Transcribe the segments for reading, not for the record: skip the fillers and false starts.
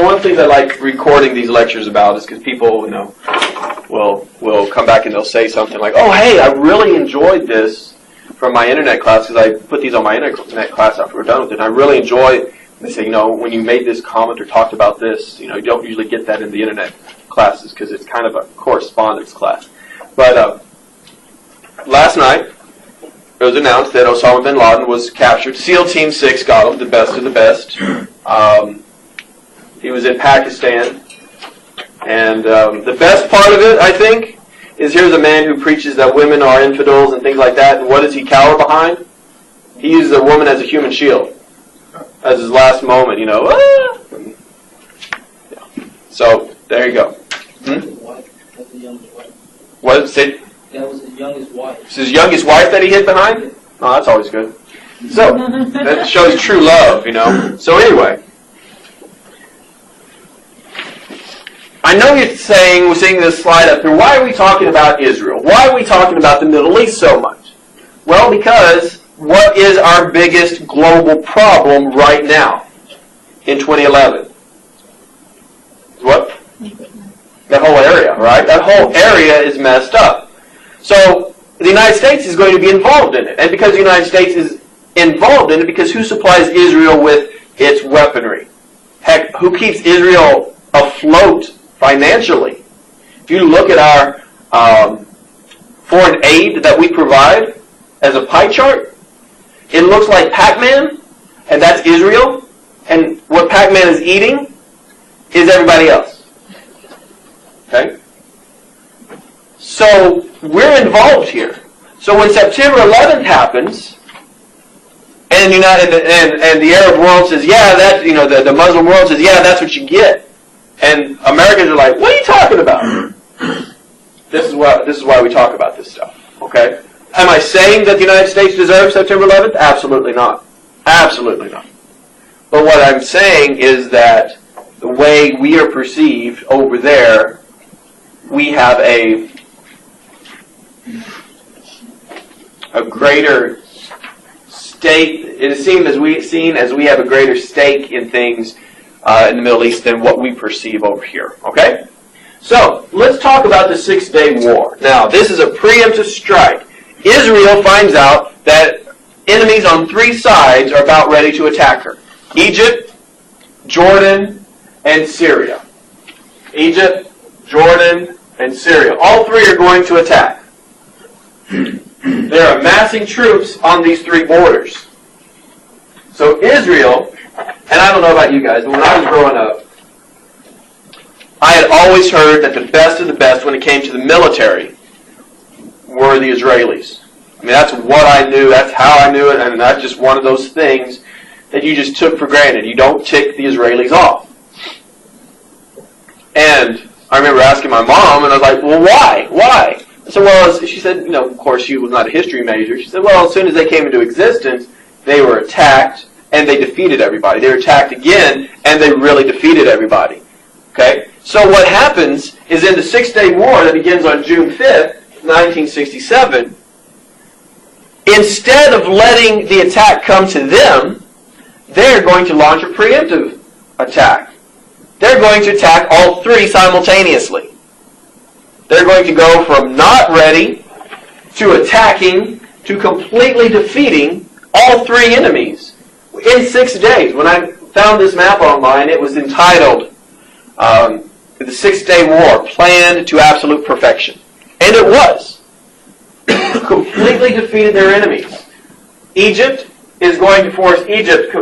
one of the things I like recording these lectures about is because people, will come back and they'll say something like, "Oh, hey, I really enjoyed this from my internet class because I put these on my internet class after we're done with it. And I really enjoy." They say, when you made this comment or talked about this, you don't usually get that in the internet classes because it's kind of a correspondence class. But last night, it was announced that Osama bin Laden was captured. SEAL Team 6 got him, the best of the best. He was in Pakistan. And the best part of it, I think, is here's a man who preaches that women are infidels and things like that. And what does he cower behind? He uses a woman as a human shield. As his last moment, So, there you go. That's the youngest wife. What did it say? That was his youngest wife. It's his youngest wife that he hid behind? Oh, that's always good. So, that shows true love, So anyway. I know we're seeing this slide up here, why are we talking about Israel? Why are we talking about the Middle East so much? Well, because what is our biggest global problem right now in 2011? What? That whole area, right? That whole area is messed up. So the United States is going to be involved in it. And because the United States is involved in it, because who supplies Israel with its weaponry? Heck, who keeps Israel afloat financially? If you look at our foreign aid that we provide as a pie chart, it looks like Pac-Man, and that's Israel, and what Pac-Man is eating is everybody else. Okay? So, we're involved here. So when September 11th happens, and the Arab world says, the Muslim world says, that's what you get. And Americans are like, what are you talking about? This is why we talk about this stuff. Okay? Am I saying that the United States deserves September 11th? Absolutely not. Absolutely not. But what I'm saying is that the way we are perceived over there, we have a greater stake. It is seen as we have a greater stake in things in the Middle East than what we perceive over here. Okay? So, let's talk about the 6-Day War. Now, this is a preemptive strike. Israel finds out that enemies on 3 sides are about ready to attack her. Egypt, Jordan, and Syria. Egypt, Jordan, and Syria. All 3 are going to attack. They're amassing troops on these 3 borders. So Israel, and I don't know about you guys, but when I was growing up, I had always heard that the best of the best when it came to the military were the Israelis. I mean, that's what I knew, that's how I knew it, and that's just one of those things that you just took for granted. You don't tick the Israelis off. And I remember asking my mom, and I was like, well, why? Why? I said, she said, of course she was not a history major. She said, well, as soon as they came into existence, they were attacked, and they defeated everybody. They were attacked again, and they really defeated everybody. Okay? So what happens is in the 6-Day War that begins on June 5th, 1967, instead of letting the attack come to them, they're going to launch a preemptive attack. They're going to attack all 3 simultaneously. They're going to go from not ready to attacking to completely defeating all 3 enemies in 6 days. When I found this map online, it was entitled The 6-Day War, Planned to Absolute Perfection. And it was. Completely defeated their enemies. Israel is going to force Egypt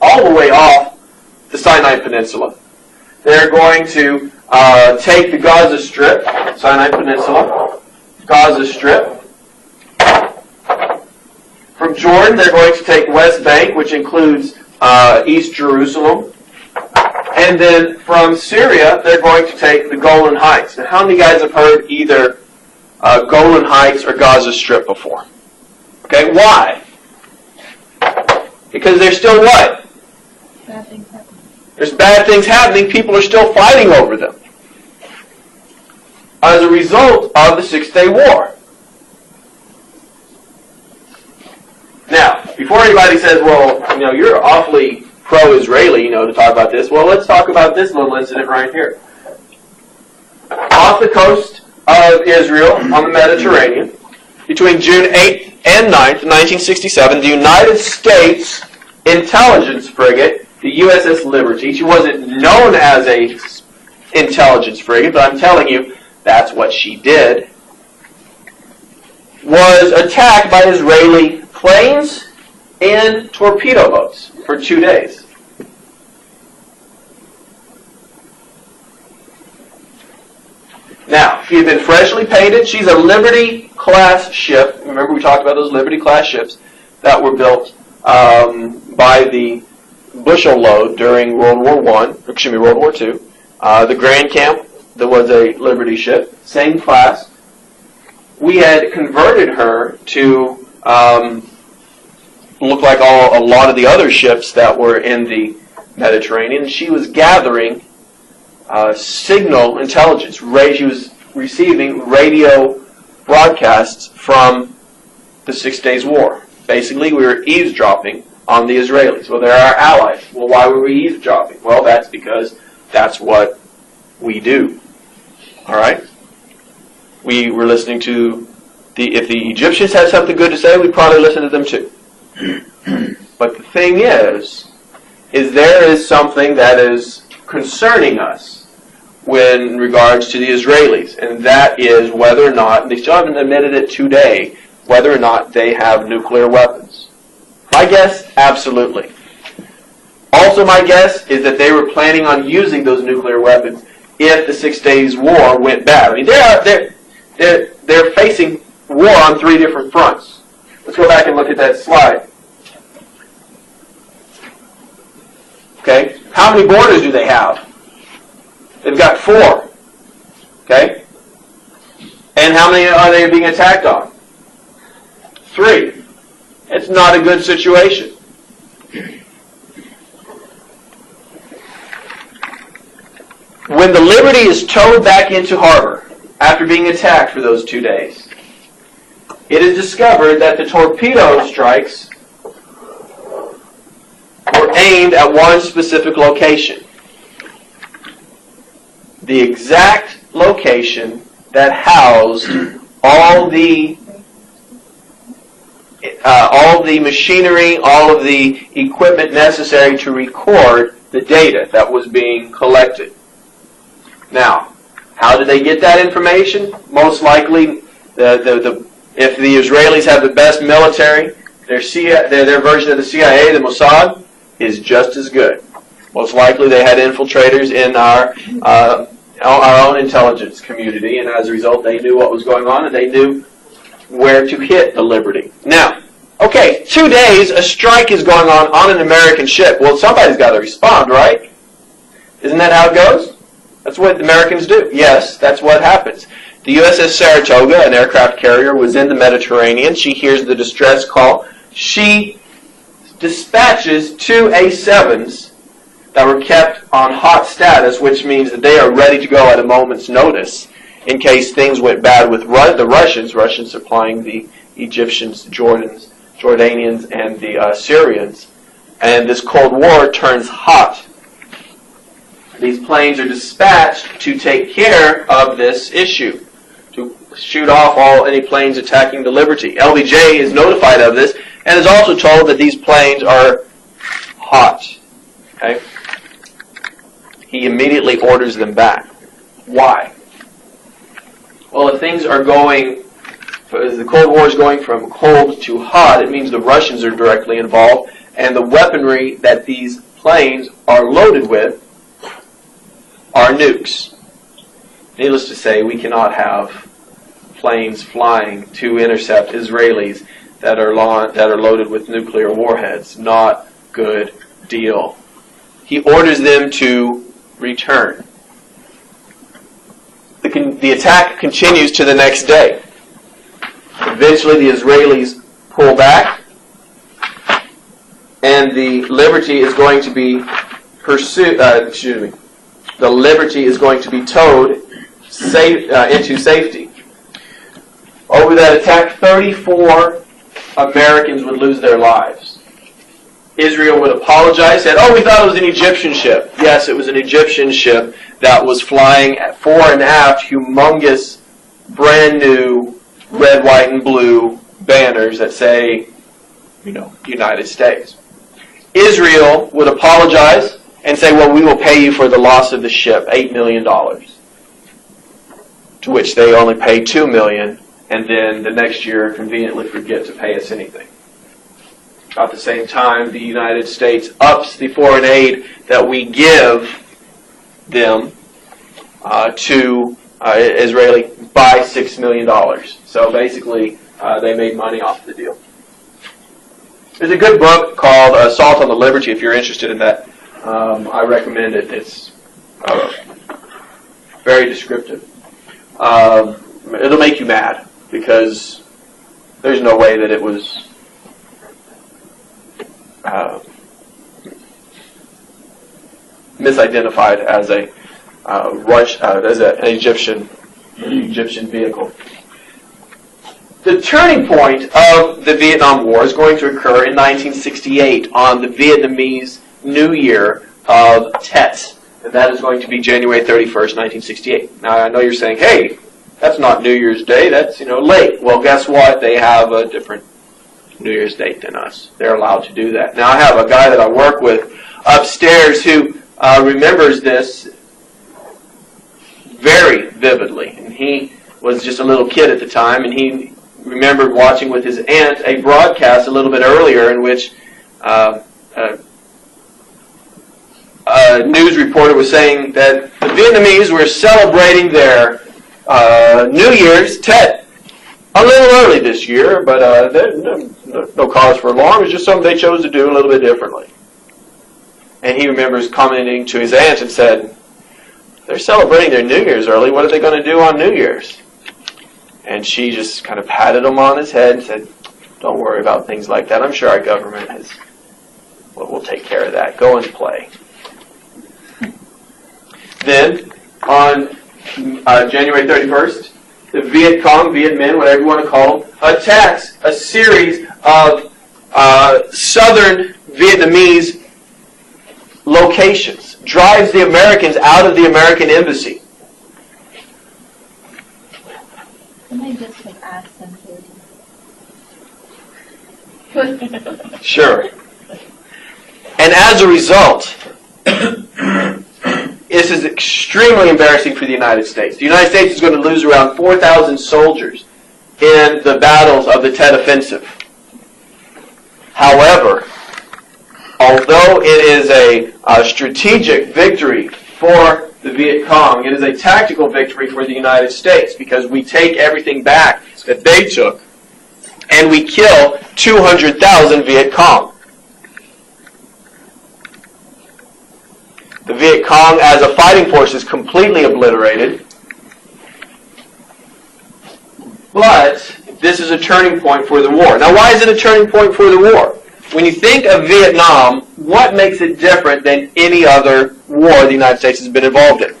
all the way off the Sinai Peninsula. They're going to take the Gaza Strip, Sinai Peninsula, Gaza Strip. From Jordan, they're going to take West Bank, which includes East Jerusalem. And then from Syria, they're going to take the Golan Heights. Now, how many guys have heard either Golan Heights or Gaza Strip before? Okay, why? Because there's still what? Bad things happening. There's bad things happening. People are still fighting over them. As a result of the 6-Day War. Now, before anybody says, well, you're awfully pro-Israeli, to talk about this. Well, let's talk about this little incident right here. Off the coast of Israel, on the Mediterranean, between June 8th and 9th, 1967, the United States intelligence frigate, the USS Liberty, she wasn't known as a intelligence frigate, but I'm telling you, that's what she did, was attacked by Israeli planes and torpedo boats for 2 days. Now, she had been freshly painted. She's a Liberty-class ship. Remember, we talked about those Liberty-class ships that were built by the bushel load during World War II. The Grand Camp, there was a Liberty ship, same class. We had converted her to look like a lot of the other ships that were in the Mediterranean. She was gathering signal intelligence. She was receiving radio broadcasts from the 6 Days War. Basically, we were eavesdropping on the Israelis. Well, they're our allies. Well, why were we eavesdropping? Well, that's because that's what we do. All right? We were listening to if the Egyptians had something good to say, we'd probably listen to them too. But the thing is there is something that is concerning us in regards to the Israelis, and that is whether or not, they still haven't admitted it today, whether or not they have nuclear weapons. My guess, absolutely. Also, my guess is that they were planning on using those nuclear weapons if the 6 Days War went bad. I mean, they're facing war on 3 different fronts. Let's go back and look at that slide. Okay, how many borders do they have? They've got 4. Okay, and how many are they being attacked on? 3. It's not a good situation. When the Liberty is towed back into harbor after being attacked for those 2 days, it is discovered that the torpedo strikes were aimed at one specific location. The exact location that housed all the machinery, all of the equipment necessary to record the data that was being collected. Now, how did they get that information? Most likely, if the Israelis have the best military, their version of the CIA, the Mossad, is just as good. Most likely, they had infiltrators in our own intelligence community, and as a result, they knew what was going on, and they knew where to hit the Liberty. Now, okay, 2 days, a strike is going on an American ship. Well, somebody's got to respond, right? Isn't that how it goes? That's what the Americans do. Yes, that's what happens. The USS Saratoga, an aircraft carrier, was in the Mediterranean. She hears the distress call. She dispatches 2 A-7s that were kept on hot status, which means that they are ready to go at a moment's notice in case things went bad with the Russians supplying the Egyptians, Jordanians, and the Syrians. And this Cold War turns hot. These planes are dispatched to take care of this issue, to shoot off any planes attacking the Liberty. LBJ is notified of this and is also told that these planes are hot. Okay? He immediately orders them back. Why? Well, if things are as the Cold War is going from cold to hot, it means the Russians are directly involved, and the weaponry that these planes are loaded with are nukes. Needless to say, we cannot have planes flying to intercept Israelis that are loaded with nuclear warheads. Not good deal. He orders them to return. The attack continues to the next day. Eventually, the Israelis pull back, and the Liberty is going to be the Liberty is going to be towed into safety. Over that attack, 34 Americans would lose their lives. Israel would apologize, said, "Oh, we thought it was an Egyptian ship." Yes, it was an Egyptian ship that was flying at fore and aft humongous, brand new red, white, and blue banners that say, United States. Israel would apologize and say, "Well, we will pay you for the loss of the ship, $8 million. To which they only pay $2 million, and then the next year conveniently forget to pay us anything. About the same time, the United States ups the foreign aid that we give them to Israeli by $6 million. So basically, they made money off the deal. There's a good book called Assault on the Liberty, if you're interested in that. I recommend it. It's very descriptive. It'll make you mad, because there's no way that it was misidentified as an Egyptian vehicle. The turning point of the Vietnam War is going to occur in 1968 on the Vietnamese New Year of Tet. And that is going to be January 31st, 1968. Now, I know you're saying, "Hey, that's not New Year's Day, that's, late." Well, guess what? They have a different New Year's date than us. They're allowed to do that. Now, I have a guy that I work with upstairs who remembers this very vividly. And he was just a little kid at the time, and he remembered watching with his aunt a broadcast a little bit earlier in which a news reporter was saying that the Vietnamese were celebrating their New Year's Tet a little early this year, but no cause for alarm. It's just something they chose to do a little bit differently. And he remembers commenting to his aunt and said, "They're celebrating their New Year's early. What are they going to do on New Year's?" And she just kind of patted him on his head and said, "Don't worry about things like that. I'm sure our government will take care of that. Go and play." Then, on January 31st, the Viet Cong, Viet Minh, whatever you want to call them, attacks a series of southern Vietnamese locations, drives the Americans out of the American embassy. Can I just have asked them to? Sure. And as a result, this is extremely embarrassing for the United States. The United States is going to lose around 4,000 soldiers in the battles of the Tet Offensive. However, although it is a strategic victory for the Viet Cong, it is a tactical victory for the United States, because we take everything back that they took and we kill 200,000 Viet Cong. The Viet Cong as a fighting force is completely obliterated. But this is a turning point for the war. Now, why is it a turning point for the war? When you think of Vietnam, what makes it different than any other war the United States has been involved in?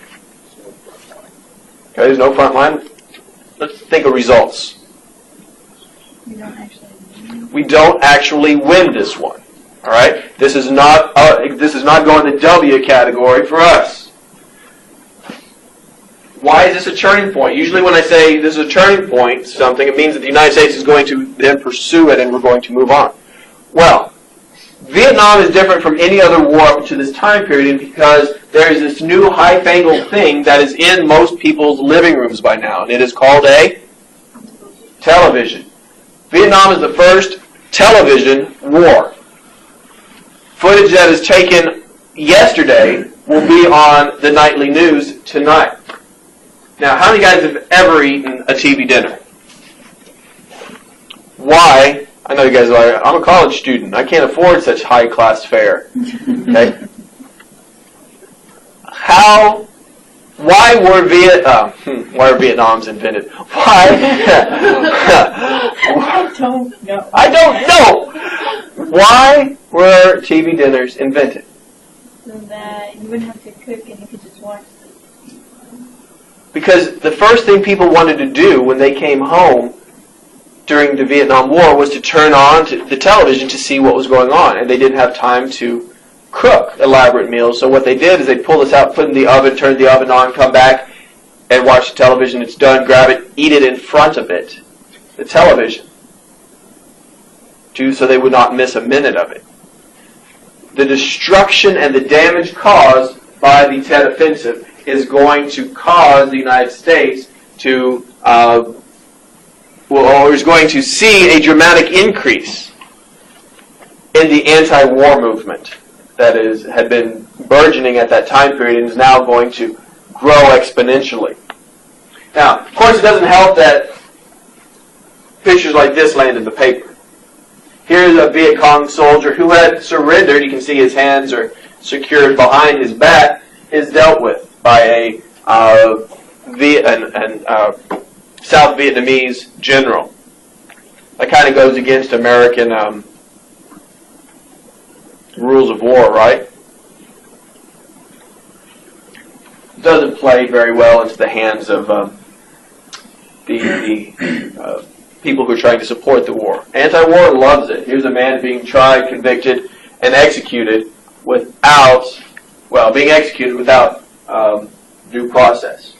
Okay, there's no front line. Let's think of results. We don't actually win this one. All right, this is not going in the W category for us. Why is this a turning point? Usually, when I say this is a turning point, something, it means that the United States is going to then pursue it, and we're going to move on. Well, Vietnam is different from any other war up to this time period because there is this new high-fangled thing that is in most people's living rooms by now, and it is called a television. Vietnam is the first television war. Footage that is taken yesterday will be on the nightly news tonight. Now, how many guys have ever eaten a TV dinner? Why? I know you guys are. I'm a college student. I can't afford such high-class fare. Okay? Why were Vietnams invented? Why? I don't know. I don't know. Why were TV dinners invented? So that you wouldn't have to cook and you could just watch them. Because the first thing people wanted to do when they came home during the Vietnam War was to turn on the television to see what was going on, and they didn't have time to cook elaborate meals. So what they did is they pull this out, put it in the oven, turn the oven on, come back, and watch the television. It's done, grab it, eat it in front of it, the television, so they would not miss a minute of it. The destruction and the damage caused by the Tet Offensive is going to cause the United States to, or is going to see a dramatic increase in the anti-war movement that had been burgeoning at that time period and is now going to grow exponentially. Now, of course, it doesn't help that pictures like this land in the paper. Here's a Viet Cong soldier who had surrendered. You can see his hands are secured behind his back. Is dealt with by a South Vietnamese general. That kind of goes against American rules of war, right? Doesn't play very well into the hands of the people who are trying to support the war. Anti-war loves it. Here's a man being tried, convicted, and executed without due process.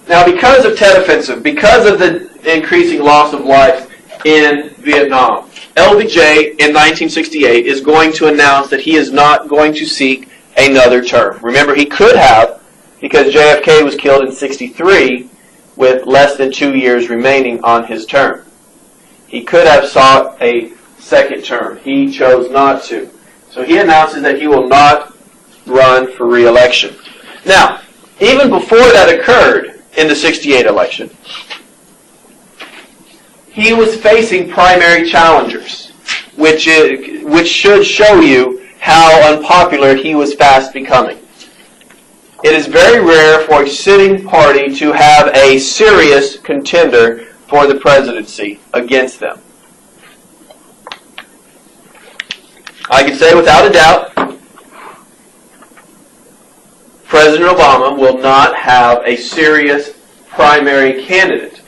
Now, because of Tet Offensive, because of the increasing loss of life in Vietnam, LBJ in 1968 is going to announce that he is not going to seek another term. Remember, he could have, because JFK was killed in 1963 with less than 2 years remaining on his term. He could have sought a second term. He chose not to. So he announces that he will not run for re-election. Now, even before that occurred in the 1968 election, he was facing primary challengers, which should show you how unpopular he was fast becoming. It is very rare for a sitting party to have a serious contender for the presidency against them. I can say without a doubt, President Obama will not have a serious primary candidate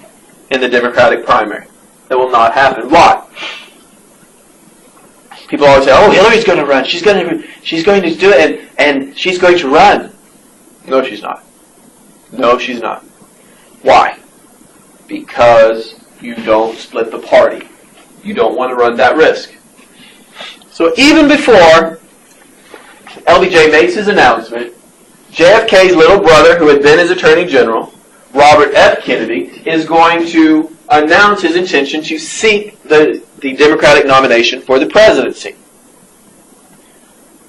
in the Democratic primary. That will not happen. Why? People always say, "Oh, Hillary's going to run. She's going to do it, and she's going to run." No, she's not. No, she's not. Why? Because you don't split the party. You don't want to run that risk. So even before LBJ makes his announcement, JFK's little brother, who had been his Attorney General, Robert F. Kennedy, is going to announce his intention to seek the Democratic nomination for the presidency.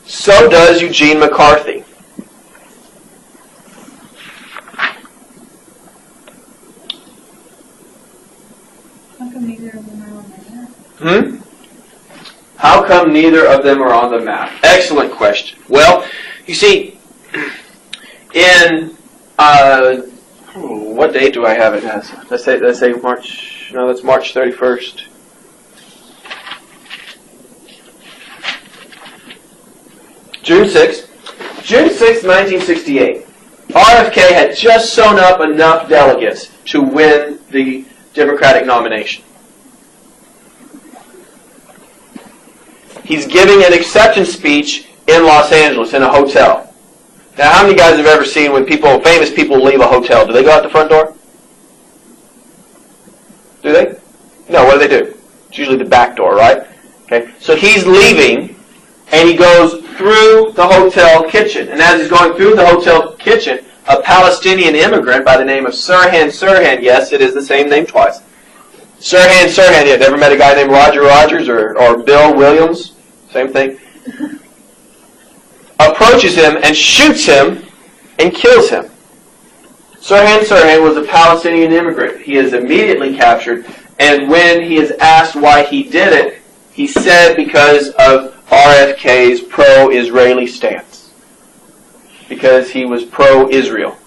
So does Eugene McCarthy. How come neither of them are on the map? How come neither of them are on the map? Excellent question. Well, you see, in what date do I have it as? Let's say March. No, that's March 31st. June 6th. June 6th, 1968. RFK had just sewn up enough delegates to win the Democratic nomination. He's giving an acceptance speech in Los Angeles in a hotel. Now, how many guys have ever seen when famous people leave a hotel? Do they go out the front door? Do they? No, what do? It's usually the back door, right? Okay. So he's leaving, and he goes through the hotel kitchen. And as he's going through the hotel kitchen, a Palestinian immigrant by the name of Sirhan Sirhan, yes, it is the same name twice. Sirhan Sirhan, you ever met a guy named Roger Rogers or Bill Williams? Same thing. Approaches him and shoots him and kills him. Sirhan Sirhan was a Palestinian immigrant. He is immediately captured, and when he is asked why he did it, he said because of RFK's pro-Israeli stance. Because he was pro-Israel.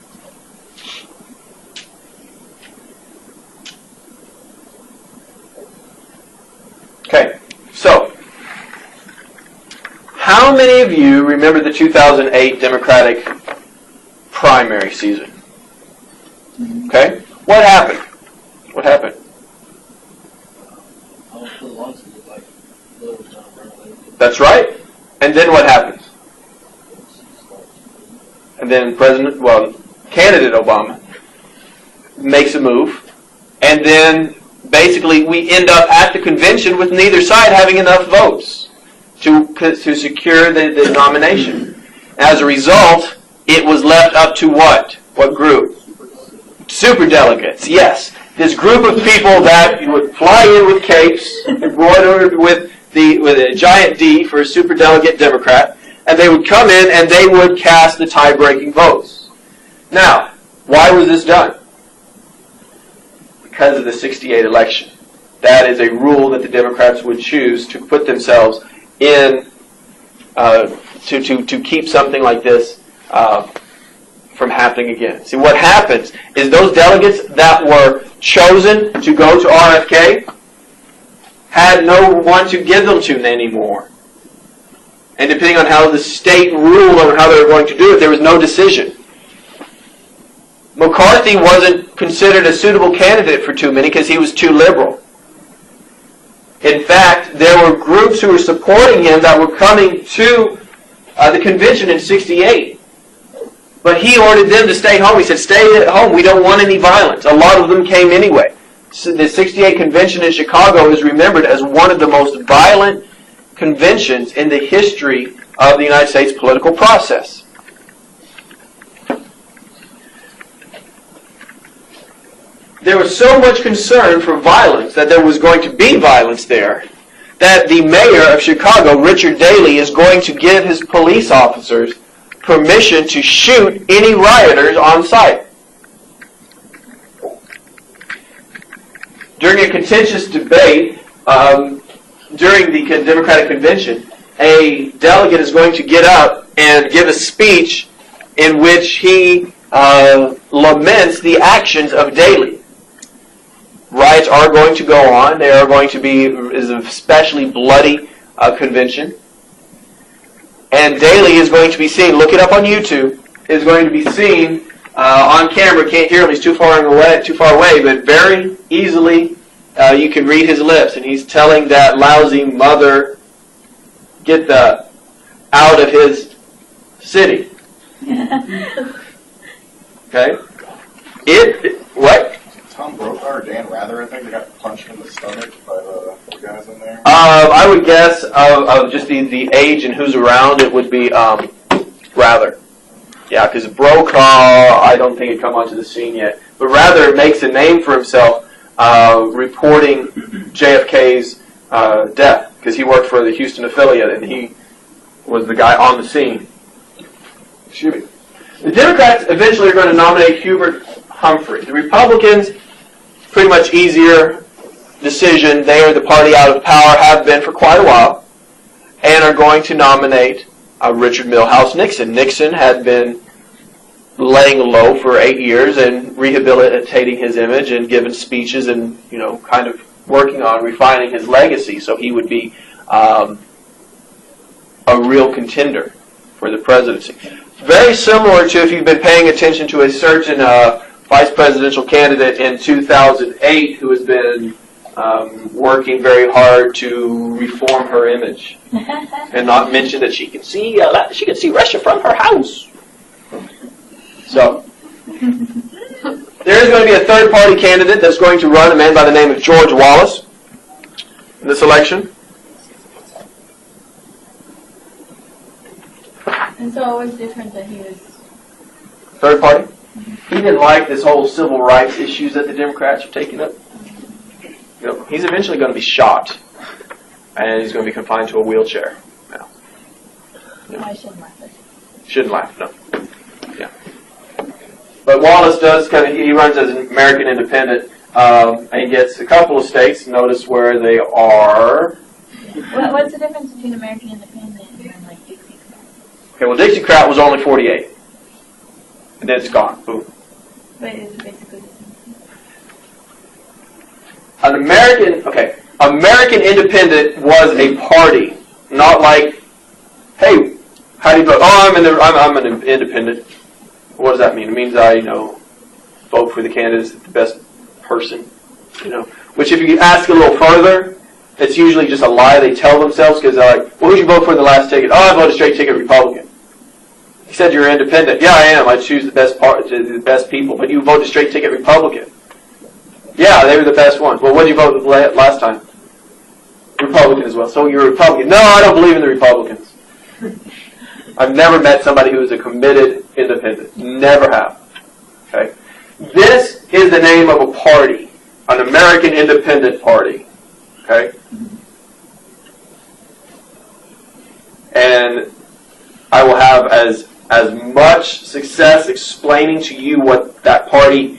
Okay, so how many of you remember the 2008 Democratic primary season? Okay, what happened? What happened? I was put along to look like little John Runaway. That's right. And then what happens? And then candidate Obama makes a move, and then basically we end up at the convention with neither side having enough votes to secure the nomination. As a result, it was left up to what? What group? Superdelegates, yes. This group of people that would fly in with capes, embroidered with a giant D for a superdelegate Democrat, and they would come in and they would cast the tie-breaking votes. Now, why was this done? Because of the 1968 election. That is a rule that the Democrats would choose to put themselves in to keep something like this from happening again. See, what happens is those delegates that were chosen to go to RFK had no one to give them to anymore. And depending on how the state ruled on how they were going to do it, there was no decision. McCarthy wasn't considered a suitable candidate for too many because he was too liberal. In fact, there were groups who were supporting him that were coming to the convention in 1968. But he ordered them to stay home. He said, stay at home. We don't want any violence. A lot of them came anyway. So the 1968 convention in Chicago is remembered as one of the most violent conventions in the history of the United States political process. There was so much concern for violence, that there was going to be violence there, that the mayor of Chicago, Richard Daley, is going to give his police officers permission to shoot any rioters on site. During a contentious debate, during the Democratic Convention, a delegate is going to get up and give a speech in which he laments the actions of Daley. Riots are going to go on. They are going to be an especially bloody convention. And Daley is going to be seen, look it up on YouTube, is going to be seen on camera. Can't hear him, he's too far away, but very easily you can read his lips. And he's telling that lousy mother, get the out of his city. Okay? What? Tom Brokaw or Dan Rather, I think, they got punched in the stomach by the guys in there. I would guess of just the age and who's around, it would be Rather. Yeah, because Brokaw, I don't think he'd come onto the scene yet. But Rather makes a name for himself reporting JFK's death, because he worked for the Houston affiliate and he was the guy on the scene. Excuse me. The Democrats eventually are going to nominate Hubert Humphrey. The Republicans, pretty much easier decision. They are the party out of power, have been for quite a while, and are going to nominate Richard Milhous Nixon. Nixon had been laying low for 8 years and rehabilitating his image and giving speeches and, kind of working on refining his legacy so he would be a real contender for the presidency. Very similar to if you've been paying attention to a certain vice presidential candidate in 2008 who has been working very hard to reform her image and not mention that she can see Russia from her house. So there is going to be a third-party candidate that's going to run, a man by the name of George Wallace, in this election. And so it was different that he was... Third party? He didn't like this whole civil rights issues that the Democrats are taking up. He's eventually going to be shot, and he's going to be confined to a wheelchair. Now. I shouldn't laugh at it. Shouldn't laugh, no. Yeah. But Wallace does he runs as an American independent, and he gets a couple of states. Notice where they are. What's the difference between American independent and like Dixiecrat? Okay, well, Dixiecrat was only 48. And then it's gone. Boom. But it's basically the same. American Independent was a party, not like, hey, how do you vote? Oh, I'm an independent. What does that mean? It means I, vote for the candidate that's the best person. Which if you ask a little further, it's usually just a lie they tell themselves because they're like, well, who'd you vote for in the last ticket? Oh, I voted straight ticket Republican. He said you're independent. Yeah, I am. I choose the best people. But you voted straight ticket Republican. Yeah, they were the best ones. Well, what did you vote last time? Republican as well. So you're a Republican. No, I don't believe in the Republicans. I've never met somebody who is a committed independent. Never have. Okay? This is the name of a party, an American Independent Party. Okay? And I will have as much success explaining to you what that party's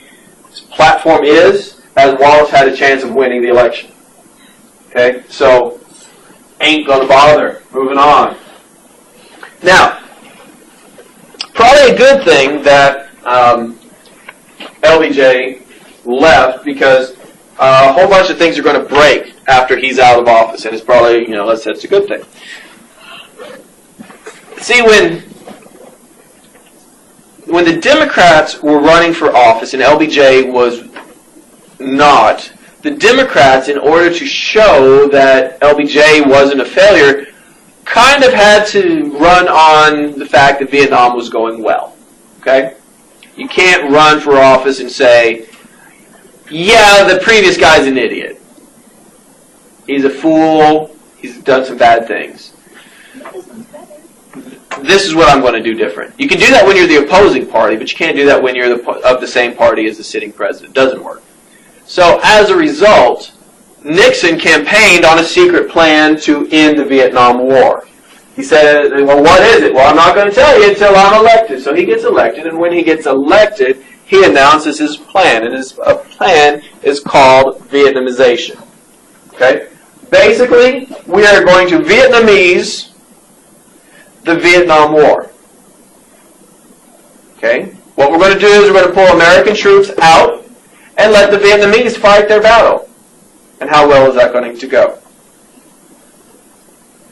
platform is as Wallace had a chance of winning the election. Okay? So, ain't gonna bother. Moving on. Now, probably a good thing that LBJ left because a whole bunch of things are going to break after he's out of office, and it's probably, let's say it's a good thing. See, when the Democrats were running for office and LBJ was not, the Democrats, in order to show that LBJ wasn't a failure, kind of had to run on the fact that Vietnam was going well. Okay? You can't run for office and say, yeah, the previous guy's an idiot. He's a fool. He's done some bad things. This is what I'm going to do different. You can do that when you're the opposing party, but you can't do that when you're of the same party as the sitting president. It doesn't work. So as a result, Nixon campaigned on a secret plan to end the Vietnam War. He said, well, what is it? Well, I'm not going to tell you until I'm elected. So he gets elected, and when he gets elected, he announces his plan. And his plan is called Vietnamization. Okay? Basically, we are going to Vietnamese the Vietnam War. Okay? What we're going to do is we're going to pull American troops out and let the Vietnamese fight their battle. And how well is that going to go?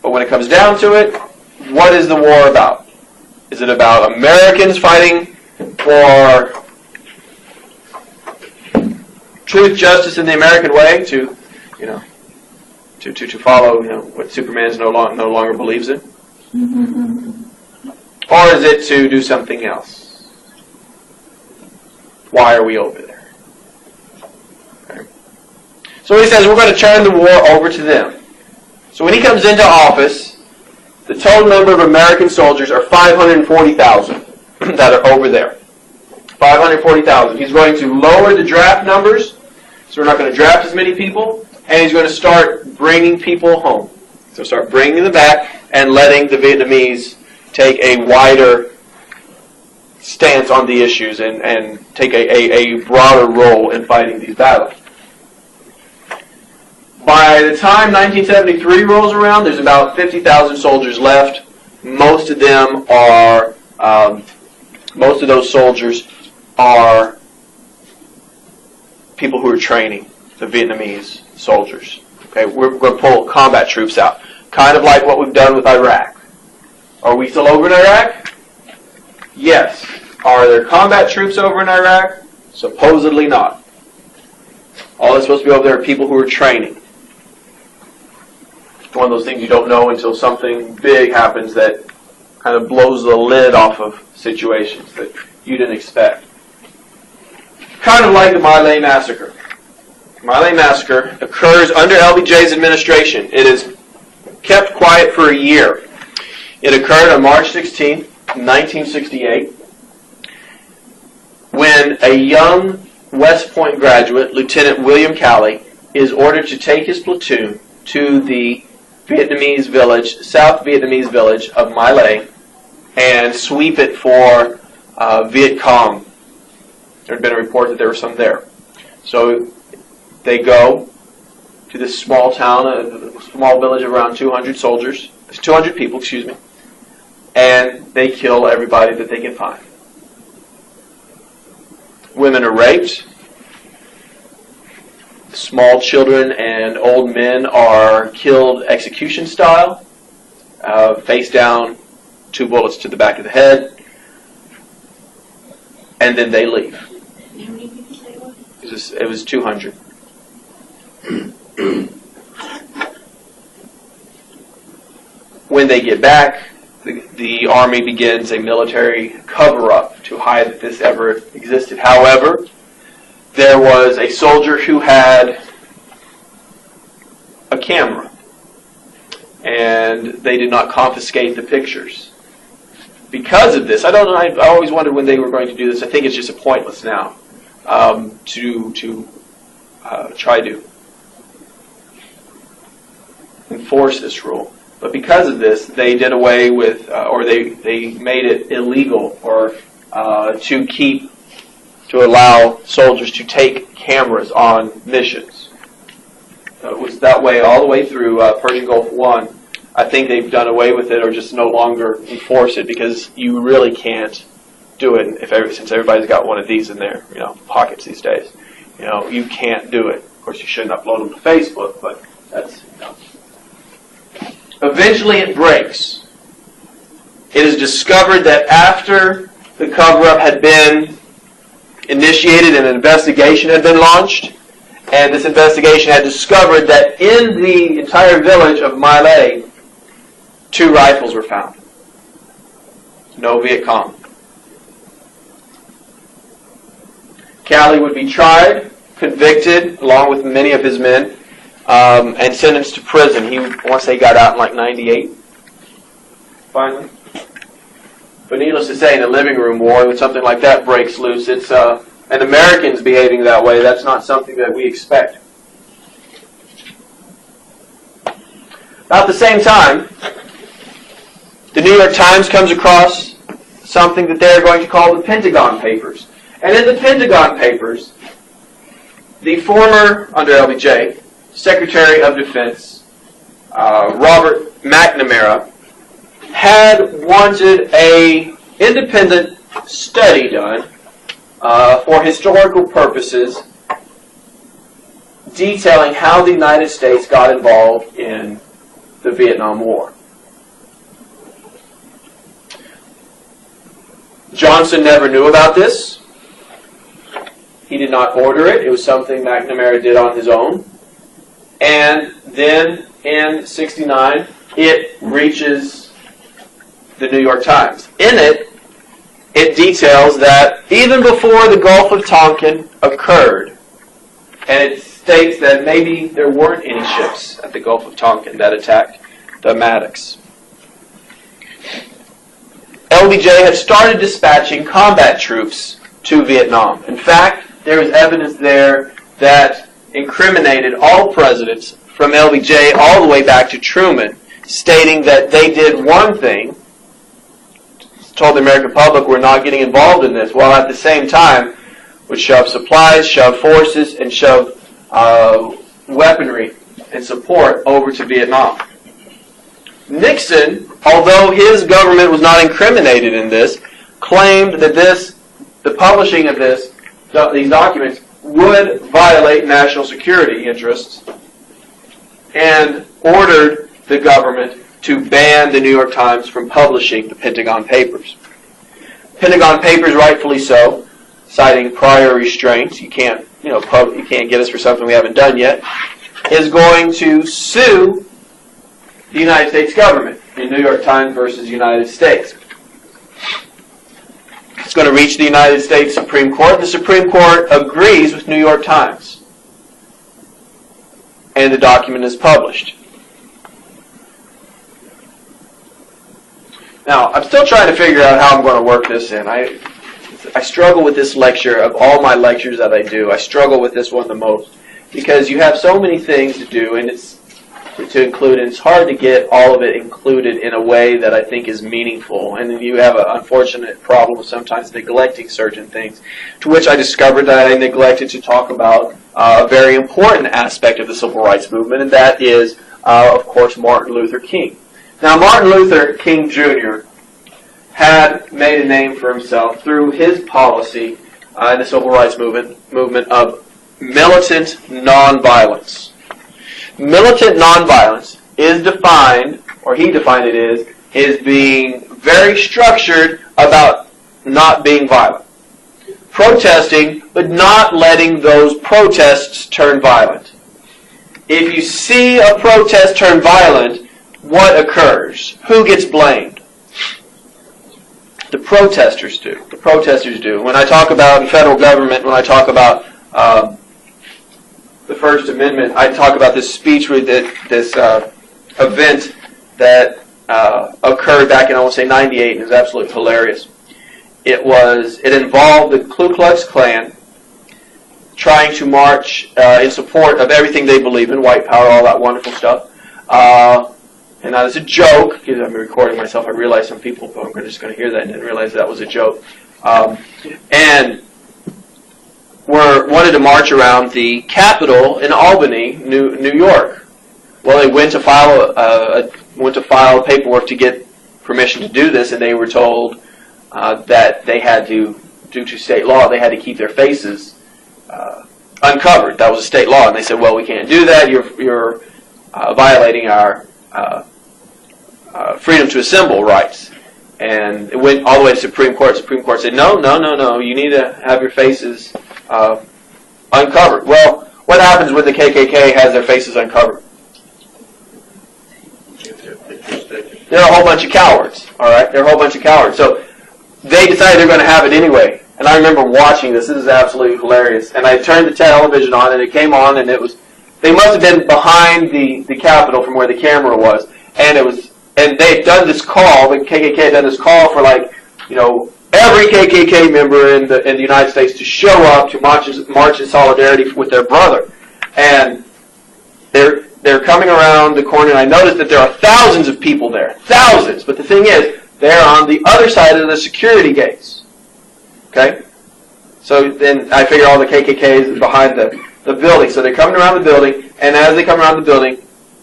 But when it comes down to it, what is the war about? Is it about Americans fighting for truth, justice, and the American way to follow, what Superman no longer believes in? Or is it to do something else? Why are we over there? Okay. So he says we're going to turn the war over to them. So when he comes into office, the total number of American soldiers are 540,000 that are over there. 540,000. He's going to lower the draft numbers, so we're not going to draft as many people, and he's going to start bringing people home. So start bringing them back and letting the Vietnamese take a wider stance on the issues and take a broader role in fighting these battles. By the time 1973 rolls around, there's about 50,000 soldiers left. Most of those soldiers are people who are training the Vietnamese soldiers. Okay, we're going to pull combat troops out, kind of like what we've done with Iraq. Are we still over in Iraq? Yes. Are there combat troops over in Iraq? Supposedly not. All that's supposed to be over there are people who are training. One of those things you don't know until something big happens that kind of blows the lid off of situations that you didn't expect. Kind of like the My Lai Massacre. My Lai Massacre occurs under LBJ's administration. It is kept quiet for a year. It occurred on March 16, 1968, when a young West Point graduate, Lieutenant William Calley, is ordered to take his platoon to the Vietnamese village, South Vietnamese village of My Lai, and sweep it for Viet Cong. There had been a report that there were some there. So they go to this small town, a small village of around 200 soldiers, 200 people, excuse me, and they kill everybody that they can find. Women are raped. Small children and old men are killed execution style, face down, 2 bullets to the back of the head, and then they leave. How many people say it was? It was 200. When they get back, the Army begins a military cover-up to hide that this ever existed. However, there was a soldier who had a camera, and they did not confiscate the pictures. Because of this, I don't know, I always wondered when they were going to do this. I think it's just pointless now to try to enforce this rule. But because of this, they did away with, or they made it illegal or to allow soldiers to take cameras on missions. It was that way all the way through Persian Gulf War. I think they've done away with it or just no longer enforce it because you really can't do it since everybody's got one of these in their pockets these days. You can't do it. Of course, you shouldn't upload them to Facebook, but that's Eventually it breaks. It is discovered that after the cover-up had been initiated and an investigation had been launched, and this investigation had discovered that in the entire village of My Lai, 2 rifles were found. No Viet Cong. Calley would be tried, convicted, along with many of his men, and sentenced to prison. Once they got out in like 98, finally. But needless to say, in a living room war, when something like that breaks loose, it's and Americans behaving that way, that's not something that we expect. About the same time, the New York Times comes across something that they're going to call the Pentagon Papers. And in the Pentagon Papers, the former, under LBJ, Secretary of Defense, Robert McNamara, had wanted an independent study done for historical purposes detailing how the United States got involved in the Vietnam War. Johnson never knew about this. He did not order it. It was something McNamara did on his own. And then in '69, it reaches the New York Times. In it, it details that even before the Gulf of Tonkin occurred, and it states that maybe there weren't any ships at the Gulf of Tonkin that attacked the Maddox. LBJ had started dispatching combat troops to Vietnam. In fact, there is evidence there that incriminated all presidents from LBJ all the way back to Truman, stating that they did one thing, told the American public we're not getting involved in this, while at the same time would shove supplies, shove forces, and shove weaponry and support over to Vietnam. Nixon, although his government was not incriminated in this, claimed that the publishing of these documents would violate national security interests and ordered the government to ban the New York Times from publishing the Pentagon Papers. Pentagon Papers, rightfully so, citing prior restraints, you can't get us for something we haven't done yet, is going to sue the United States government in New York Times versus United States. It's going to reach the United States Supreme Court. The Supreme Court agrees with New York Times. And the document is published. Now, I'm still trying to figure out how I'm going to work this in. I struggle with this lecture. Of all my lectures that I do, I struggle with this one the most. Because you have so many things to do, and it's hard to get all of it included in a way that I think is meaningful. And then you have an unfortunate problem of sometimes neglecting certain things, to which I discovered that I neglected to talk about a very important aspect of the Civil Rights Movement, and that is, of course, Martin Luther King. Now, Martin Luther King Jr. had made a name for himself through his policy in the Civil Rights movement of militant nonviolence. Militant nonviolence is defined, or he defined it as being very structured about not being violent. Protesting, but not letting those protests turn violent. if you see a protest turn violent, what occurs? Who gets blamed? The protesters do. The protesters do. When I talk about the federal government, when I talk about the First Amendment, I talk about this speech with this event that occurred back in, I want to say, 98, and it was absolutely hilarious. It involved the Ku Klux Klan trying to march in support of everything they believe in, white power, all that wonderful stuff. And now it's a joke, because I'm recording myself. I realize some people are just going to hear that and didn't realize that was a joke. And wanted to march around the Capitol in Albany, New York. Well, they went to file paperwork to get permission to do this, and they were told that they had to, due to state law, they had to keep their faces uncovered. That was a state law, and they said, "Well, we can't do that. You're violating our freedom to assemble rights." And it went all the way to Supreme Court. Supreme Court said, "No. You need to have your faces uncovered." Well, what happens when the KKK has their faces uncovered? They're a whole bunch of cowards. All right, they're a whole bunch of cowards. So they decided they're going to have it anyway. And I remember watching this. This is absolutely hilarious. And I turned the television on, and it came on, and they must have been behind the Capitol from where the camera was. And they'd done this call, the KKK had done this call for every KKK member in the United States to show up to march in solidarity with their brother. And they're coming around the corner, and I noticed that there are thousands of people there. Thousands! But the thing is, they're on the other side of the security gates. Okay? So then I figure all the KKK is behind the building. So they're coming around the building, and as they come around the building,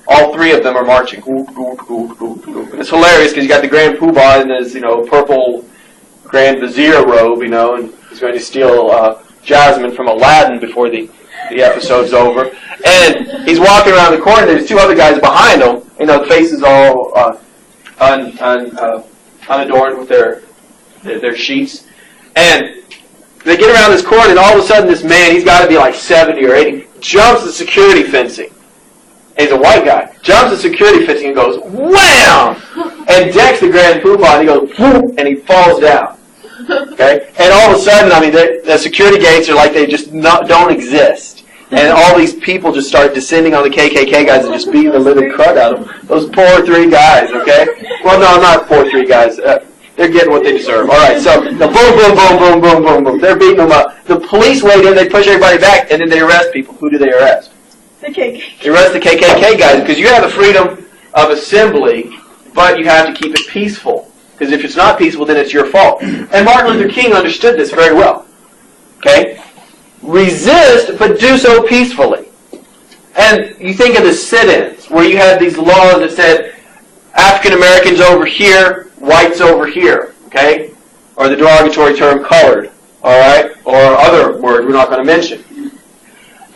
all three of them are marching. And it's hilarious because you got the Grand Poobah in his, purple Grand Vizier robe, and he's going to steal Jasmine from Aladdin before the episode's over. And he's walking around the corner. There's two other guys behind him. The faces all unadorned with their sheets. And they get around this corner, and all of a sudden this man, he's got to be like 70 or 80, jumps the security fencing. And he's a white guy. Jumps the security fencing and goes, wham! And decks the Grand Poobah, and he goes, whoop, and he falls down. Okay? And all of a sudden, the security gates are like they just don't exist. And all these people just start descending on the KKK guys and just beating the living crud out of them. Those poor three guys, okay? Well, no, not poor three guys. They're getting what they deserve. All right, so the boom. They're beating them up. The police wade in, they push everybody back, and then they arrest people. Who do they arrest? The KKK. They arrest the KKK guys because you have the freedom of assembly, but you have to keep it peaceful. Because if it's not peaceful, then it's your fault. And Martin Luther King understood this very well. Okay? Resist, but do so peacefully. And you think of the sit-ins, where you had these laws that said, African Americans over here, whites over here, okay? Or the derogatory term colored, all right? Or other words we're not going to mention.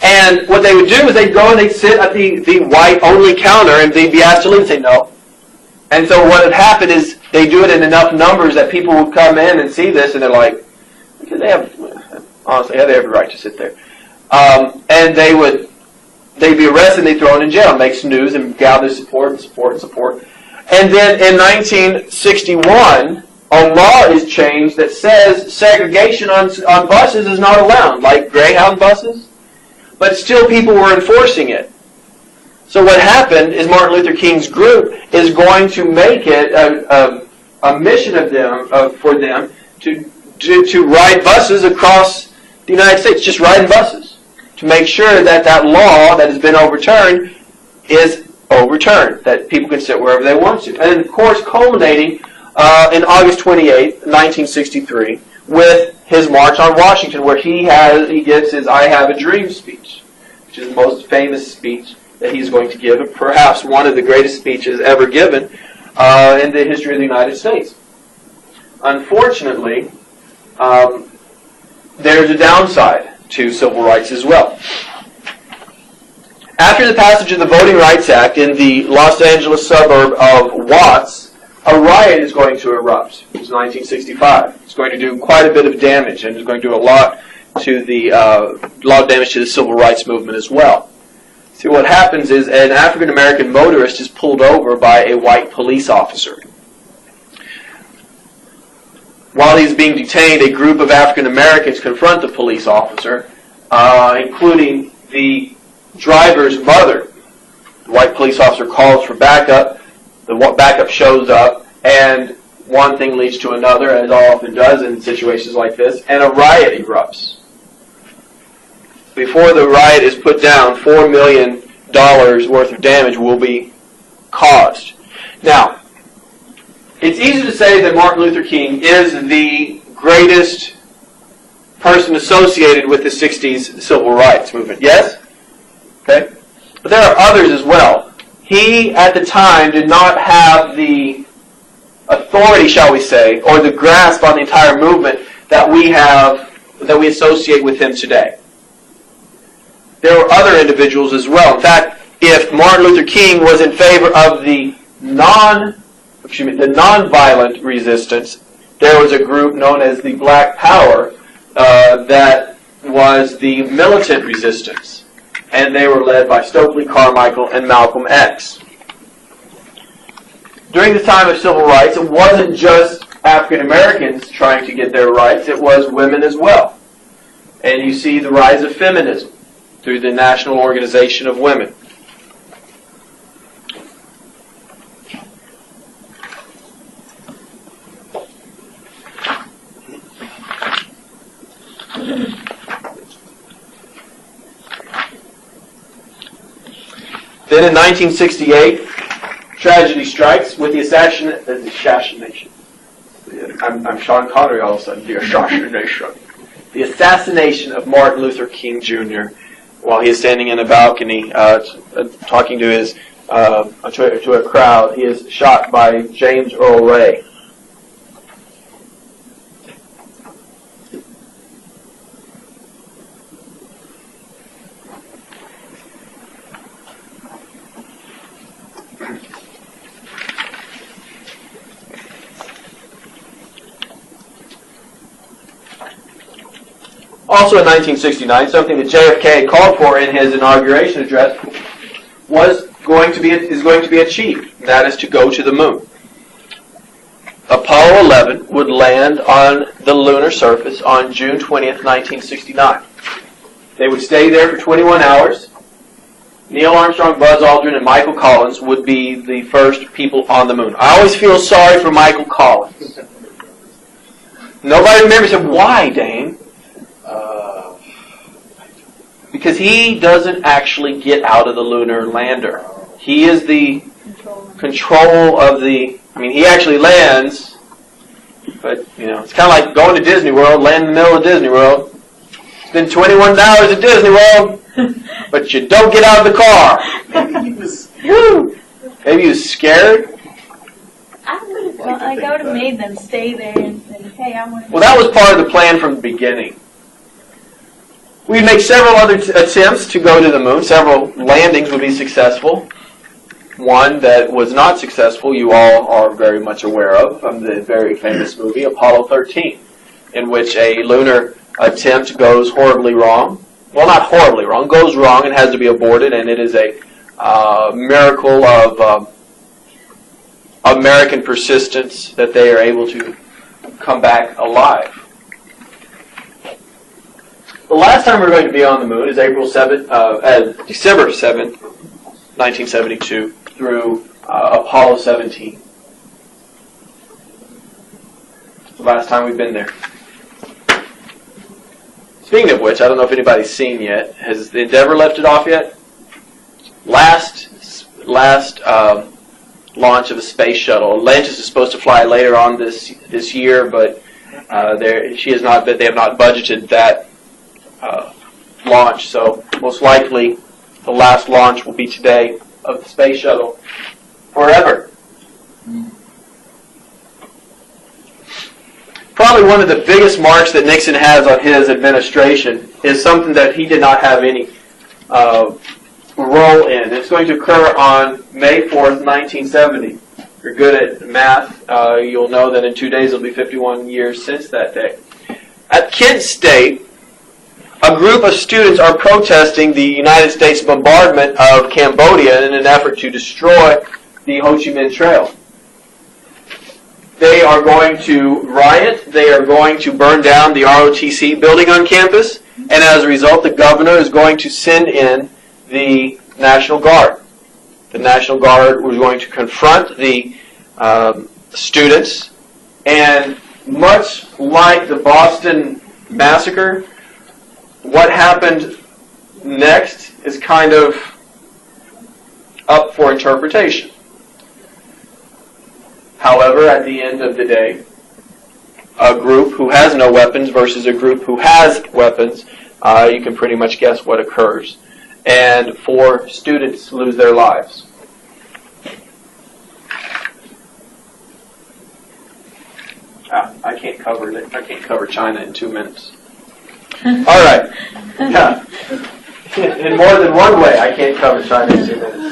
And what they would do is they'd go and they'd sit at the white-only counter and they'd be asked to leave and say no. And so what would happen is they do it in enough numbers that people would come in and see this and they're like, because they have, honestly, they have the right to sit there. And they'd be arrested and they'd be thrown in jail, make some news and gather support. And then in 1961, a law is changed that says segregation on buses is not allowed, like Greyhound buses, but still people were enforcing it. So what happened is Martin Luther King's group is going to make it a mission for them to ride buses across the United States, just riding buses, to make sure that law that has been overturned is overturned, that people can sit wherever they want to. And of course, culminating in August 28, 1963, with his March on Washington, where he gives his I Have a Dream speech, which is the most famous speech that he's going to give, and perhaps one of the greatest speeches ever given in the history of the United States. Unfortunately, there's a downside to civil rights as well. After the passage of the Voting Rights Act in the Los Angeles suburb of Watts, a riot is going to erupt. It's 1965. It's going to do quite a bit of damage, and it's going to do a lot of damage to the civil rights movement as well. See, what happens is an African-American motorist is pulled over by a white police officer. While he's being detained, a group of African-Americans confront the police officer, including the driver's mother. The white police officer calls for backup. The backup shows up, and one thing leads to another, as often does in situations like this, and a riot erupts. Before the riot is put down, $4 million worth of damage will be caused. Now, it's easy to say that Martin Luther King is the greatest person associated with the 60s civil rights movement. Yes? Okay? But there are others as well. He, at the time, did not have the authority, shall we say, or the grasp on the entire movement that we have, that we associate with him today. There were other individuals as well. In fact, if Martin Luther King was in favor of the non-violent resistance, there was a group known as the Black Power that was the militant resistance. And they were led by Stokely Carmichael and Malcolm X. During the time of civil rights, it wasn't just African Americans trying to get their rights, it was women as well. And you see the rise of feminism through the National Organization of Women. Then in 1968, tragedy strikes with the assassination. I'm Sean Connery all of a sudden. The assassination. The assassination of Martin Luther King Jr. while he is standing in a balcony talking to his to a crowd. He is shot by James Earl Ray. Also in 1969, something that JFK called for in his inauguration address is going to be achieved. And that is to go to the moon. Apollo 11 would land on the lunar surface on June 20th, 1969. They would stay there for 21 hours. Neil Armstrong, Buzz Aldrin, and Michael Collins would be the first people on the moon. I always feel sorry for Michael Collins. Nobody remembers him. Why, Dane? Because he doesn't actually get out of the lunar lander. He is the control of the... I mean, he actually lands, but, it's kind of like going to Disney World, land in the middle of Disney World. Spend 21 hours at Disney World, but you don't get out of the car. Maybe he was scared. I would have made them stay there and said, hey, I want to... Well, that was part of the plan from the beginning. We'd make several other attempts to go to the moon. Several landings would be successful. One that was not successful, you all are very much aware of, from the very famous movie Apollo 13, in which a lunar attempt goes horribly wrong. Well, not horribly wrong, goes wrong and has to be aborted, and it is a miracle of American persistence that they are able to come back alive. The last time we're going to be on the moon is December 7th, 1972, through Apollo 17. The last time we've been there. Speaking of which, I don't know if anybody's seen yet. Has the Endeavour lifted off yet? Last launch of a space shuttle. Atlantis is supposed to fly later on this year, but they have not budgeted that launch, so most likely the last launch will be today of the space shuttle forever. Probably one of the biggest marks that Nixon has on his administration is something that he did not have any role in. It's going to occur on May 4th, 1970. If you're good at math, you'll know that in 2 days it'll be 51 years since that day. At Kent State, a group of students are protesting the United States bombardment of Cambodia in an effort to destroy the Ho Chi Minh Trail. They are going to riot, they are going to burn down the ROTC building on campus, and as a result, the governor is going to send in the National Guard. The National Guard was going to confront the students, and much like the Boston Massacre, what happened next is kind of up for interpretation. However, at the end of the day, a group who has no weapons versus a group who has weapons, you can pretty much guess what occurs. And 4 students lose their lives. I can't cover it. I can't cover China in 2 minutes. All right. Yeah. In more than one way, I can't cover China in 2 minutes.